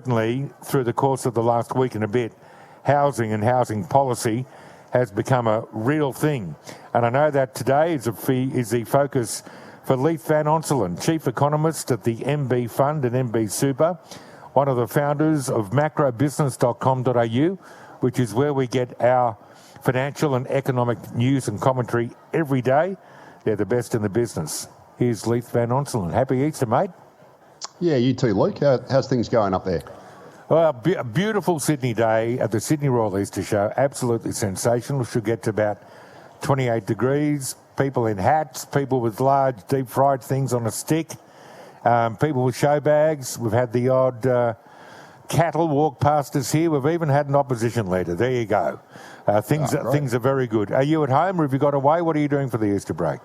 certainly through the course of the last week and a bit, housing and housing policy has become a real thing. And I know that today is the focus for Leith Van Onselen, Chief Economist at the MB Fund and MB Super, one of the founders of macrobusiness.com.au, which is where we get our financial and economic news and commentary every day. They're the best in the business. Here's Leith Van Onselen. Happy Easter, mate. Yeah, you too, Luke. How's things going up there? Well, a beautiful Sydney day at the Sydney Royal Easter Show. Absolutely sensational. Should get to about 28 degrees. People in hats, people with large deep fried things on a stick, people with show bags. We've had the odd cattle walk past us here. We've even had an opposition leader. There you go. Things are very good. Are you at home or have you got away? What are you doing for the Easter break?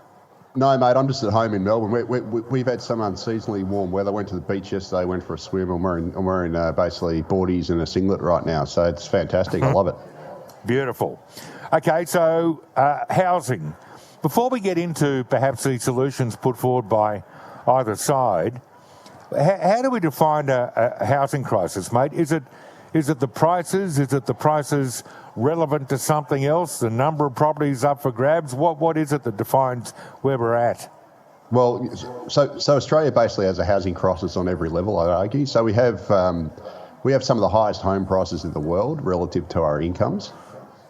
No, mate, I'm just at home in Melbourne. We've had some unseasonably warm weather. Went to the beach yesterday, went for a swim. I'm wearing basically boardies and a singlet right now, so it's fantastic. I love it. Beautiful. Okay, so housing. Before we get into perhaps the solutions put forward by either side, how do we define a housing crisis, mate? Is it the prices? Is it the prices relevant to something else? The number of properties up for grabs? What is it that defines where we're at? Well, so Australia basically has a housing crisis on every level, I'd argue. So we have some of the highest home prices in the world relative to our incomes.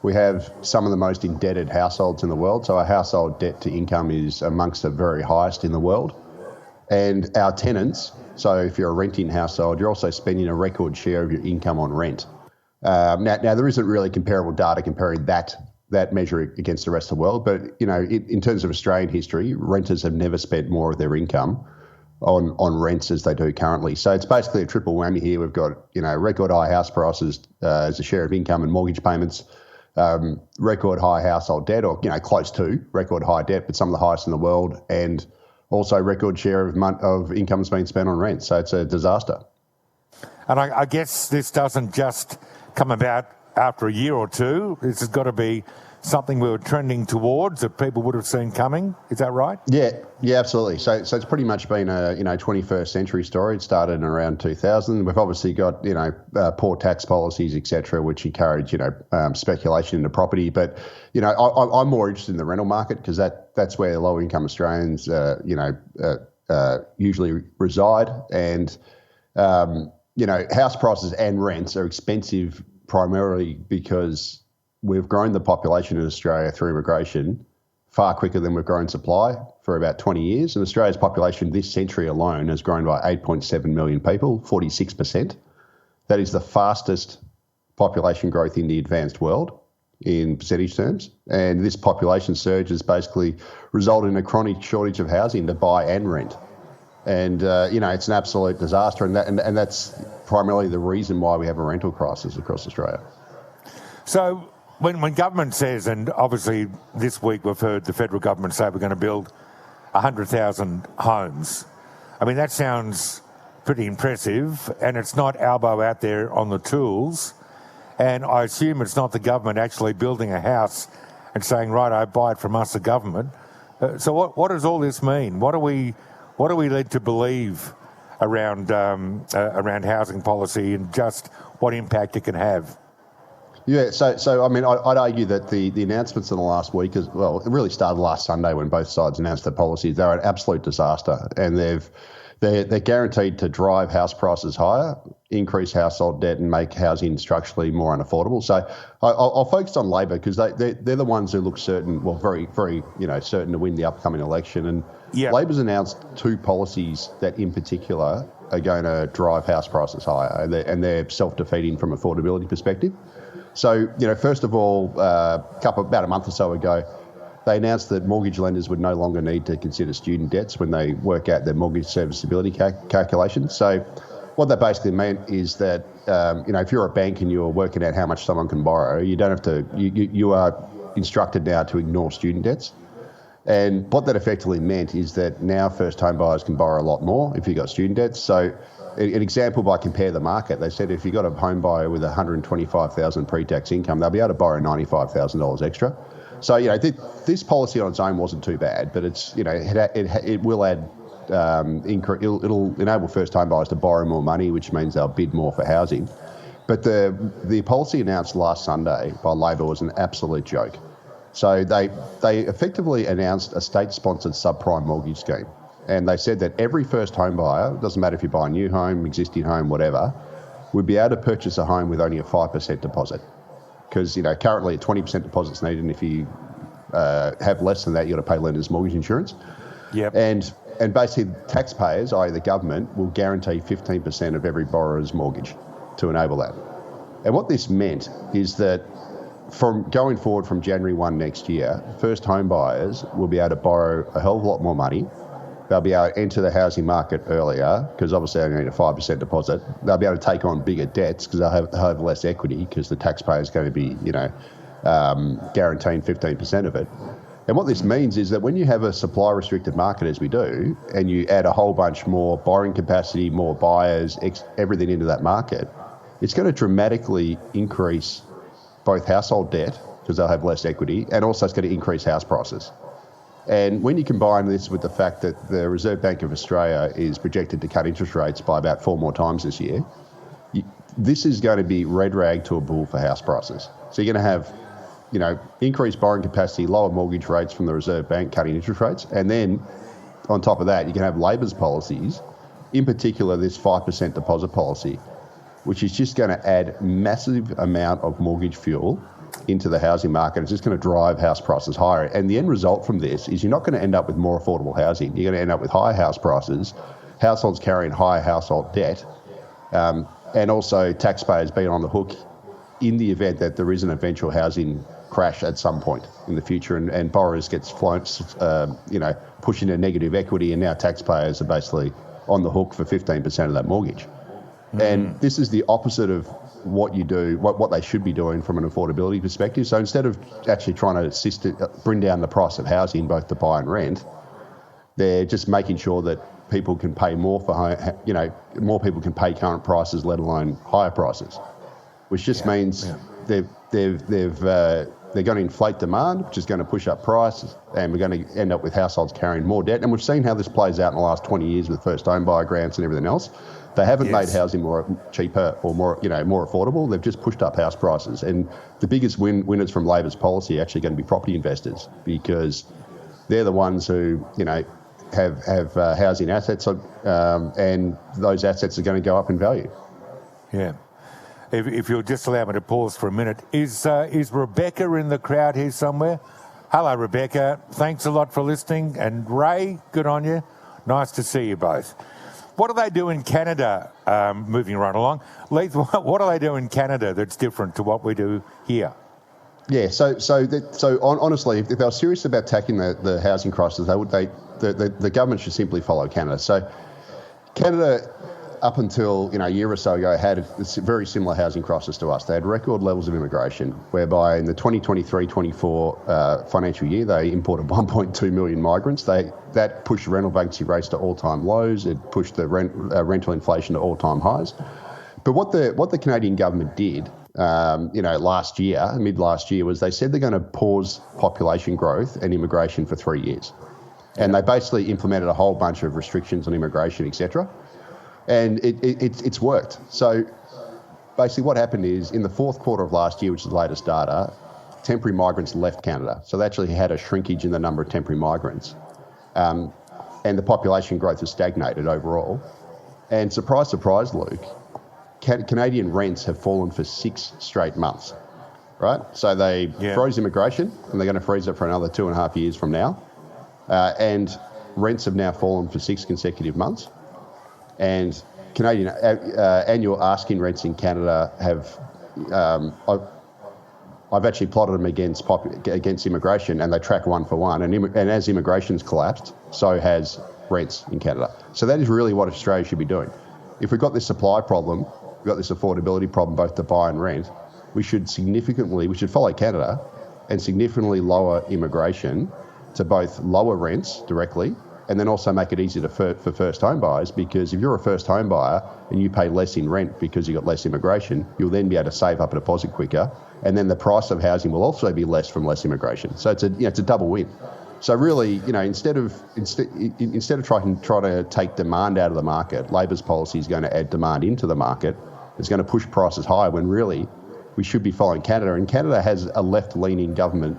We have some of the most indebted households in the world. So our household debt to income is amongst the very highest in the world. And our tenants, so if you're a renting household, you're also spending a record share of your income on rent. Now there isn't really comparable data comparing that measure against the rest of the world, but in terms of Australian history, renters have never spent more of their income on rents as they do currently. So it's basically a triple whammy here. We've got record high house prices as a share of income and mortgage payments, record high household debt, or close to record high debt, but some of the highest in the world, and also record share of income has been spent on rent. So it's a disaster. And I guess this doesn't just come about after a year or two. This has got to be something we were trending towards that people would have seen coming. Is that right? Yeah, absolutely. So it's pretty much been a 21st century story. It started in around 2000. We've obviously got poor tax policies, etc., which encourage speculation into property. But I'm more interested in the rental market because that's where low income Australians usually reside, and house prices and rents are expensive primarily because we've grown the population in Australia through immigration far quicker than we've grown supply for about 20 years. And Australia's population this century alone has grown by 8.7 million people, 46%. That is the fastest population growth in the advanced world in percentage terms. And this population surge has basically resulted in a chronic shortage of housing to buy and rent. And, it's an absolute disaster. And that's primarily the reason why we have a rental crisis across Australia. So when government says, and obviously this week we've heard the federal government say we're going to build 100,000 homes, I mean, that sounds pretty impressive, and it's not Albo out there on the tools. And I assume it's not the government actually building a house and saying, right, I buy it from us, the government. So what does all this mean? What are we led to believe around housing policy and just what impact it can have? Yeah, so I mean, I'd argue that the announcements in the last week, it really started last Sunday when both sides announced their policies. They're an absolute disaster, and they're guaranteed to drive house prices higher, increase household debt, and make housing structurally more unaffordable. So I'll focus on Labor because they're the ones who look certain, very, very, certain to win the upcoming election. And Labor's announced two policies that, in particular, are going to drive house prices higher, and they're self-defeating from affordability perspective. So, first of all, about a month or so ago, they announced that mortgage lenders would no longer need to consider student debts when they work out their mortgage serviceability calculations. So what that basically meant is that, if you're a bank and you're working out how much someone can borrow, you don't have to, you are instructed now to ignore student debts. And what that effectively meant is that now first home buyers can borrow a lot more if you've got student debts. So an example by Compare the Market, they said if you've got a home buyer with $125,000 pre-tax income, they'll be able to borrow $95,000 extra. So, this policy on its own wasn't too bad, but it's, it will add it'll enable first home buyers to borrow more money, which means they'll bid more for housing. But the policy announced last Sunday by Labor was an absolute joke. So they effectively announced a state-sponsored subprime mortgage scheme. And they said that every first home buyer, doesn't matter if you buy a new home, existing home, whatever, would be able to purchase a home with only a 5% deposit. Because, currently a 20% deposit's needed, and if you have less than that, you've got to pay lender's mortgage insurance. Yep. And basically taxpayers, i.e. the government, will guarantee 15% of every borrower's mortgage to enable that. And what this meant is that from going forward from January 1 next year, first home buyers will be able to borrow a hell of a lot more money. They'll be able to enter the housing market earlier because obviously they need a 5% deposit. They'll be able to take on bigger debts because they'll have less equity because the taxpayer is going to be, guaranteeing 15% of it. And what this means is that when you have a supply-restricted market, as we do, and you add a whole bunch more borrowing capacity, more buyers, everything into that market, it's going to dramatically increase both household debt because they'll have less equity, and also it's going to increase house prices. And when you combine this with the fact that the Reserve Bank of Australia is projected to cut interest rates by about 4 more times this year, this is going to be red rag to a bull for house prices. So you're going to have, increased borrowing capacity, lower mortgage rates from the Reserve Bank cutting interest rates, and then on top of that, you can have Labor's policies, in particular this 5% deposit policy, which is just going to add massive amount of mortgage fuel into the housing market. It's just going to drive house prices higher. And the end result from this is you're not going to end up with more affordable housing. You're going to end up with higher house prices, households carrying higher household debt, and also taxpayers being on the hook in the event that there is an eventual housing crash at some point in the future, and borrowers gets pushed into negative equity, and now taxpayers are basically on the hook for 15% of that mortgage. And this is the opposite of what you do, what they should be doing from an affordability perspective. So instead of actually trying to bring down the price of housing, both to buy and rent, they're just making sure that people can pay more more people can pay current prices, let alone higher prices, which just means they're going to inflate demand, which is going to push up prices, and we're going to end up with households carrying more debt. And we've seen how this plays out in the last 20 years with first home buyer grants and everything else. They haven't made housing more cheaper or more affordable. They've just pushed up house prices. And the biggest winners from Labor's policy are actually going to be property investors, because they're the ones who, have housing assets, and those assets are going to go up in value. Yeah. If you'll just allow me to pause for a minute, is Rebecca in the crowd here somewhere? Hello, Rebecca. Thanks a lot for listening. And Ray, good on you. Nice to see you both. What do they do in Canada, moving right along? Leith, what do they do in Canada that's different to what we do here? Yeah, honestly, if they were serious about tackling the housing crisis, the government should simply follow Canada. So Canada, up until a year or so ago, had a very similar housing crisis to us. They had record levels of immigration, whereby in the 2023-24 financial year, they imported 1.2 million migrants. That pushed rental vacancy rates to all-time lows. It pushed the rental inflation to all-time highs. But what the Canadian government did, last year, mid last year, was they said they're going to pause population growth and immigration for 3 years, and they basically implemented a whole bunch of restrictions on immigration, etc. And it's worked. So basically what happened is in the fourth quarter of last year, which is the latest data, temporary migrants left Canada. So they actually had a shrinkage in the number of temporary migrants. And the population growth has stagnated overall. And surprise, surprise, Luke, Canadian rents have fallen for 6 straight months, right? So they froze immigration, and they're going to freeze it for another 2.5 years from now. And rents have now fallen for 6 consecutive months. And Canadian annual asking rents in Canada have, I've actually plotted them against immigration, and they track one for one. And as immigration's collapsed, so has rents in Canada. So that is really what Australia should be doing. If we've got this supply problem, we've got this affordability problem, both to buy and rent, we should follow Canada and significantly lower immigration to both lower rents directly, and then also make it easier for first home buyers, because if you're a first home buyer and you pay less in rent because you've got less immigration, you'll then be able to save up a deposit quicker, and then the price of housing will also be less from less immigration. So it's a double win. So really, instead of trying to take demand out of the market, Labor's policy is going to add demand into the market. It's going to push prices higher when really we should be following Canada. And Canada has a left-leaning government.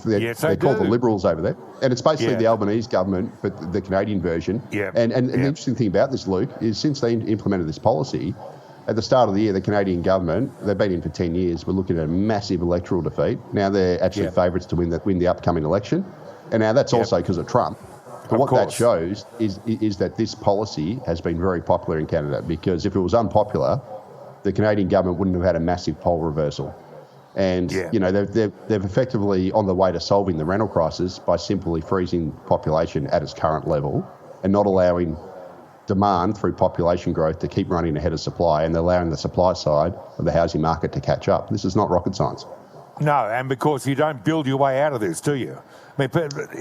They're called the Liberals over there. And it's basically the Albanese government, but the Canadian version. Yeah. And the interesting thing about this, Luke, is since they implemented this policy, at the start of the year, the Canadian government, they've been in for 10 years, we're looking at a massive electoral defeat. Now they're actually favourites to win the upcoming election. And now that's also because of Trump. But what that shows is that this policy has been very popular in Canada, because if it was unpopular, the Canadian government wouldn't have had a massive poll reversal. And, they've effectively on the way to solving the rental crisis by simply freezing population at its current level and not allowing demand through population growth to keep running ahead of supply, and allowing the supply side of the housing market to catch up. This is not rocket science. No, and because you don't build your way out of this, do you? I mean,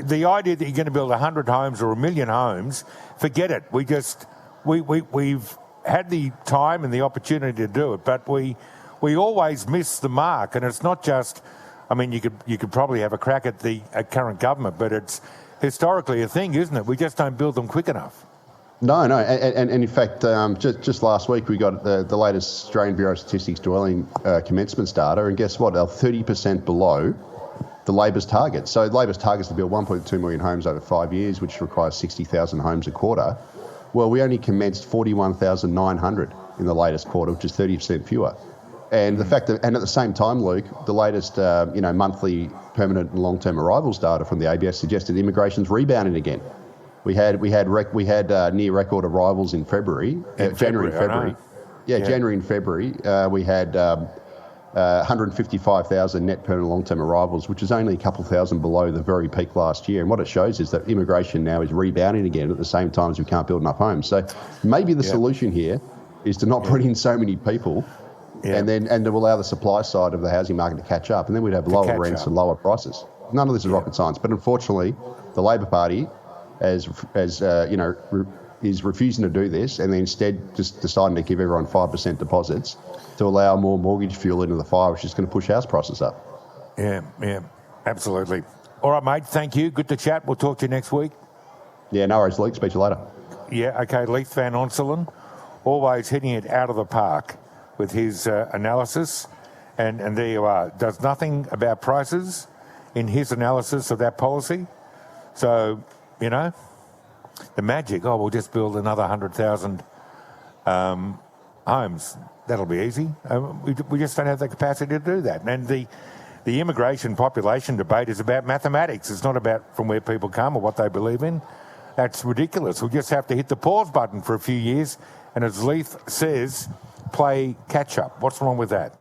the idea that you're going to build 100 homes or 1 million homes, forget it. We've had the time and the opportunity to do it, but we always miss the mark. And it's not just, I mean, you could probably have a crack at the current government, but it's historically a thing, isn't it? We just don't build them quick enough. No, and in fact, just last week we got the latest Australian Bureau of Statistics dwelling commencements data, and guess what? They're 30% below the Labor's target. So Labor's target is to build 1.2 million homes over 5 years, which requires 60,000 homes a quarter. Well, we only commenced 41,900 in the latest quarter, which is 30% fewer. And the fact that, and at the same time, Luke, the latest monthly permanent and long-term arrivals data from the ABS suggested immigration's rebounding again. We had near record arrivals in February, January and February. January and February, we had 155,000 net permanent long-term arrivals, which is only a couple thousand below the very peak last year. And what it shows is that immigration now is rebounding again at the same time as we can't build enough homes. So maybe the solution here is to not bring in so many people, and to allow the supply side of the housing market to catch up, and then we'd have lower rents and lower prices. None of this is rocket science, but unfortunately, the Labor Party is refusing to do this, and then instead just deciding to give everyone 5% deposits to allow more mortgage fuel into the fire, which is going to push house prices up. Yeah, absolutely. All right, mate, thank you. Good to chat. We'll talk to you next week. Yeah, no worries, Luke. Speak to you later. Yeah, okay, Leith Van Onselen, always hitting it out of the park with his analysis, and there you are. Does nothing about prices in his analysis of that policy. So, the magic, we'll just build another 100,000 homes. That'll be easy. We just don't have the capacity to do that. And the immigration population debate is about mathematics. It's not about from where people come or what they believe in. That's ridiculous. We just have to hit the pause button for a few years, and as Leith says, play catch-up. What's wrong with that?